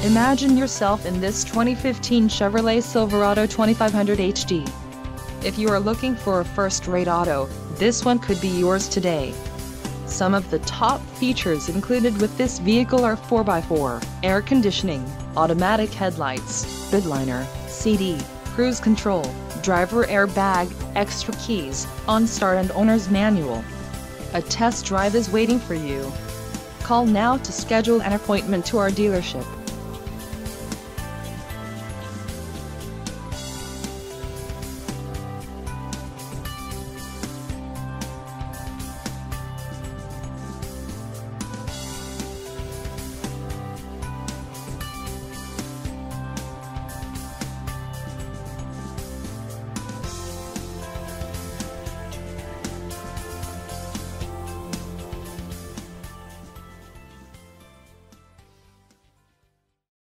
Imagine yourself in this 2015 Chevrolet Silverado 2500 HD. If you are looking for a first-rate auto, this one could be yours today. Some of the top features included with this vehicle are 4x4, air conditioning, automatic headlights, bed liner, CD, cruise control, driver airbag, extra keys, OnStar and owner's manual. A test drive is waiting for you. Call now to schedule an appointment to our dealership.